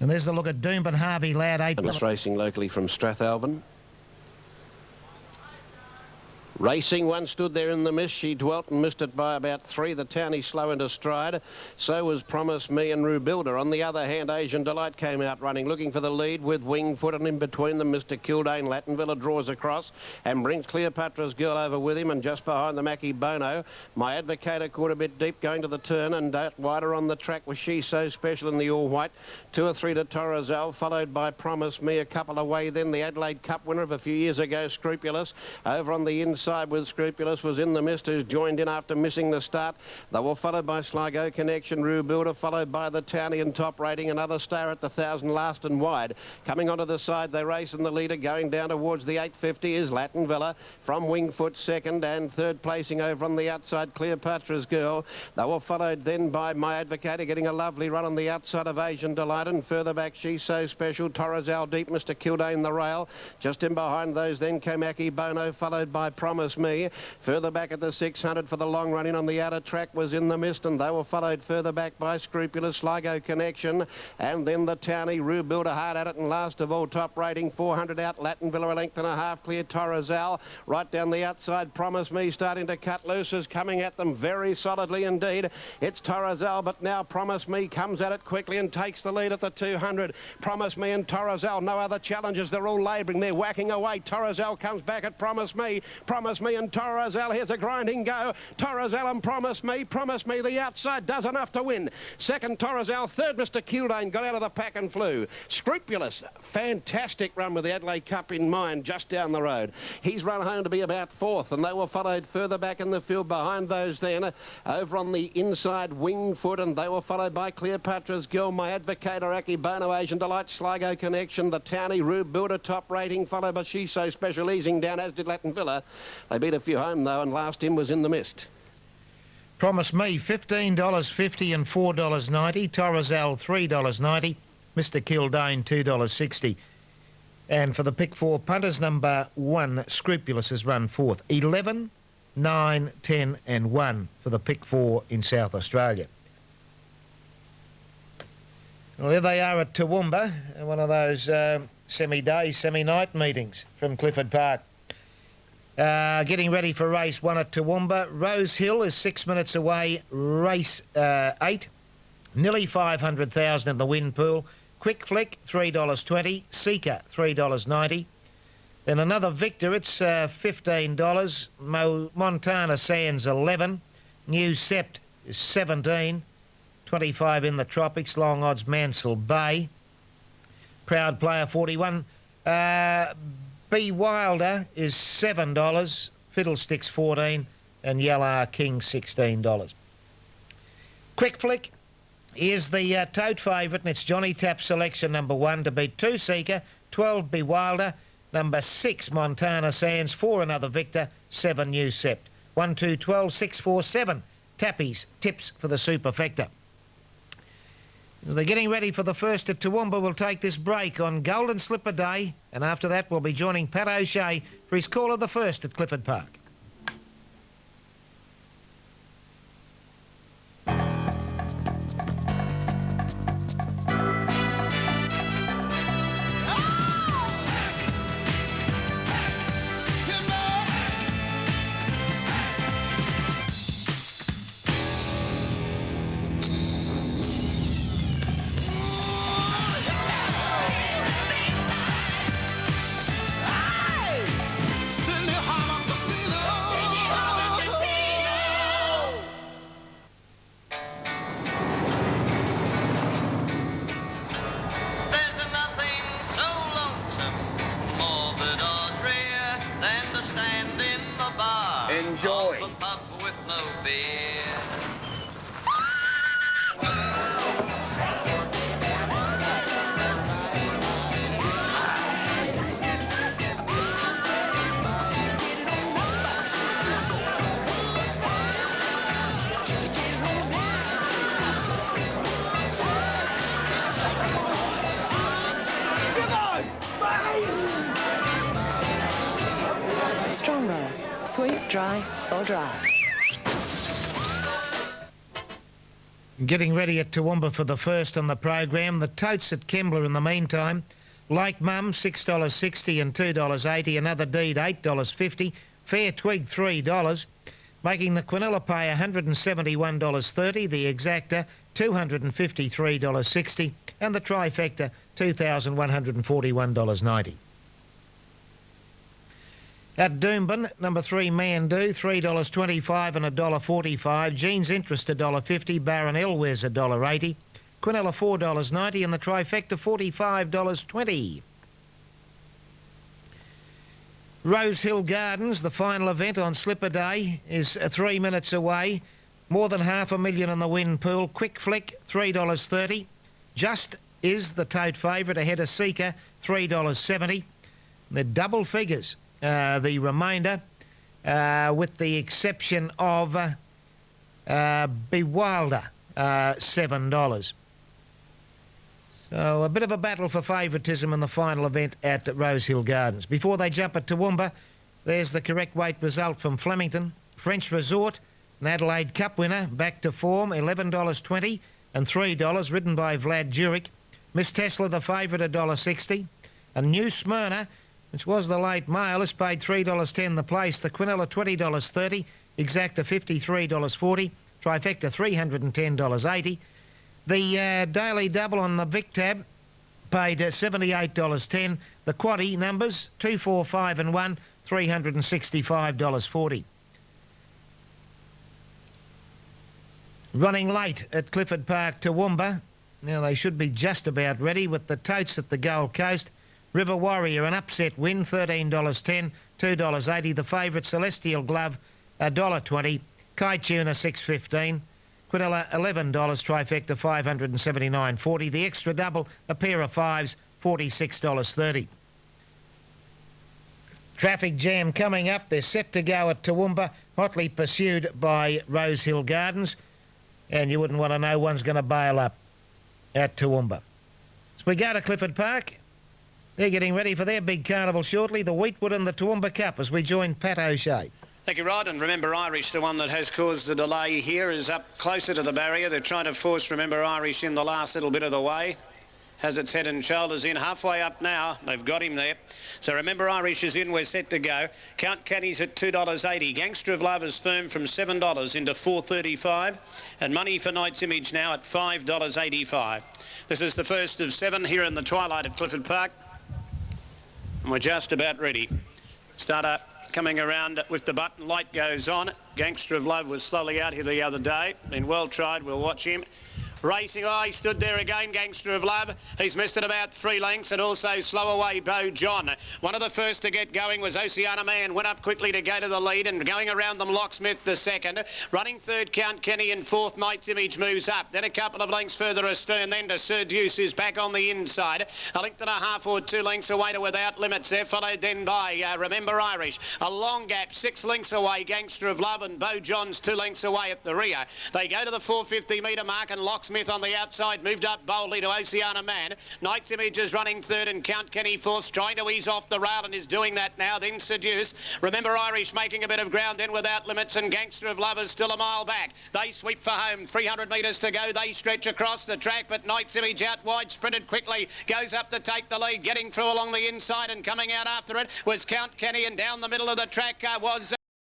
And there's the look at Doomben Harvey Loud 8. And it's racing locally from Strathalbyn. Racing One stood there in the mist. She dwelt and missed it by about 3. The Townie slow into stride. So was Promise Me and Rubilda. On the other hand, Asian Delight came out running, looking for the lead with Wingfoot, and in between them, Mr. Kildane. Lattenvilla draws across and brings Cleopatra's Girl over with him, and just behind the Mackie Bono. My Advocator caught a bit deep going to the turn, and wider on the track was She So Special in the all-white. 2 or 3 to Torrazal, followed by Promise Me a couple away. Then the Adelaide Cup winner of a few years ago, Scrupulous. Over on the inside with Scrupulous was In the Mist, who's joined in after missing the start. They were followed by Sligo Connection, Rubilda, followed by the Townie and Top Rating. Another star at the 1,000 last and wide. Coming onto the side, they race, and the leader going down towards the 850 is Lattenvilla from Wingfoot second, and third placing over on the outside, Cleopatra's Girl. They were followed then by My Advocator, getting a lovely run on the outside of Asian Delight, and further back She's So Special, Torrazal deep, Mr. Kildane the rail. Just in behind those then Komaki Bono, followed by Promise Me. Further back at the 600 for the long run in on the outer track was In the Mist, and they were followed further back by Scrupulous, Sligo Connection, and then the Townie, Rubilda hard at it, and last of all Top Rating, 400 out, Lattenvilla a length and a half clear, Torrazal right down the outside. Promise Me starting to cut loose, is coming at them very solidly indeed. It's Torrazal, but now Promise Me comes at it quickly and takes the lead at the 200. Promise Me and Torrazal, no other challengers, they're all labouring, they're whacking away. Torrazal comes back at Promise Me and Torrazal, here's a grinding go. Torrazal and Promise Me the outside does enough to win. Second Torrazal, third Mr. Kildane got out of the pack and flew. Scrupulous, fantastic run with the Adelaide Cup in mind just down the road. He's run home to be about 4th, and they were followed further back in the field behind those then. Over on the inside, Wingfoot, and they were followed by Cleopatra's Girl, My Advocator, Aki Bono, Asian Delight, Sligo Connection, the Townie, Rubilda, Top Rating, followed by She's So Special, easing down, as did Lattenvilla. They beat a few home though, and last in was In the Mist. Promise Me $15.50 and $4.90. Torrazal $3.90. Mr. Kildane $2.60. And for the pick 4 punters, number 1 Scrupulous has run 4th. 11, 9, 10 and 1 for the pick 4 in South Australia. Well, there they are at Toowoomba, one of those semi-day, semi-night meetings from Clifford Park. Getting ready for race 1 at Toowoomba. Rose Hill is 6 minutes away. Race 8, nearly 500,000 in the win pool. Quick Flick, $3.20. Seeker, $3.90. Then another Victor, it's $15. Montana Sands, $11. New Sept is $17. 25 in the Tropics. Long odds Mansell Bay. Proud Player, $41. B Wilder is $7. Fiddlesticks, $14. And Yellow King, $16. Quick Flick is the tote favourite, and it's Johnny Tapp's selection, number 1, to beat 2 Seeker, 12 Be Wilder, number 6 Montana Sands, 4 another Victor, 7 New Sept. 1, 2, 12, 6, 4, 7 Tappy's tips for the superfecta. As they're getting ready for the first at Toowoomba, we'll take this break on Golden Slipper Day, and after that we'll be joining Pat O'Shea for his call of the first at Clifford Park. Enjoy. Strongbow. Sweet, dry or dry. Getting ready at Toowoomba for the first on the program. The totes at Kembla in the meantime. Like Mum, $6.60 and $2.80. Another Deed, $8.50. Fair Twig, $3. Making the Quinella pay $171.30. The Exacta, $253.60. And the Trifecta, $2,141.90. At Doomben, number 3 Mandu, $3.25 and $1.45. Jean's Interest, $1.50. Baron Elwes, $1.80. Quinella, $4.90 and the Trifecta, $45.20. Rose Hill Gardens, the final event on Slipper Day, is 3 minutes away. More than $500,000 in the win pool. Quick Flick, $3.30. Just is the tote favourite ahead of Seeker, $3.70. The double figures, the remainder, with the exception of Bewilder, $7. So a bit of a battle for favouritism in the final event at Rose Hill Gardens. Before they jump at Toowoomba, there's the correct weight result from Flemington. French Resort, an Adelaide Cup winner, back to form, $11.20 and $3, ridden by Vlad Jurek. Miss Tesla, the favourite, $1.60. And New Smyrna, which was the late mail, is paid $3.10 the place. The Quinella, $20.30. Exacta, $53.40. Trifecta, $310.80. The Daily Double on the Vic tab paid $78.10. The Quaddie numbers, 2, 4, 5 and 1, $365.40. Running late at Clifford Park, Toowoomba. Now they should be just about ready with the totes at the Gold Coast. River Warrior, an upset win, $13.10, $2.80. The favourite, Celestial Glove, $1.20. Kai Tuna, $6.15. Quinella, $11. Trifecta, $579.40. The extra double, a pair of fives, $46.30. Traffic jam coming up. They're set to go at Toowoomba, hotly pursued by Rose Hill Gardens. And you wouldn't want to know one's going to bail up at Toowoomba. As we go to Clifford Park, they're getting ready for their big carnival shortly, the Wheatwood and the Toowoomba Cup, as we join Pat O'Shea. Thank you, Rod. And Remember Irish, the one that has caused the delay here, is up closer to the barrier. They're trying to force Remember Irish in the last little bit of the way. Has its head and shoulders in. Halfway up now. They've got him there. So Remember Irish is in. We're set to go. Count Kenny's at $2.80. Gangster of Love is firm from $7 into $4.35. And Money for Night's Image now at $5.85. This is the first of 7 here in the twilight at Clifford Park. And we're just about ready. Starter coming around with the button. Light goes on. Gangster of Love was slowly out here the other day. Been well tried. We'll watch him. Racing, he stood there again, Gangster of Love. He's missed it about 3 lengths, and also slow away Beau John. One of the first to get going was Oceana Man. Went up quickly to go to the lead, and going around them, Locksmith the second. Running third, Count Kenny, and fourth, Night's Image moves up. Then a couple of lengths further astern, then to Sir Deuce, who's back on the inside. A length and a half or 2 lengths away to Without Limits there, followed then by Remember Irish. A long gap, 6 lengths away, Gangster of Love, and Beau John's 2 lengths away at the rear. They go to the 450 metre mark, and Locksmith on the outside moved up boldly to Oceana Man. Night's Image is running third, and Count Kenny fourth, trying to ease off the rail, and is doing that now. Then Seduce. Remember Irish making a bit of ground, then Without Limits, and Gangster of Love is still a mile back. They sweep for home, 300 metres to go. They stretch across the track, but Night's Image out wide, sprinted quickly, goes up to take the lead, getting through along the inside, and coming out after it was Count Kenny, and down the middle of the track was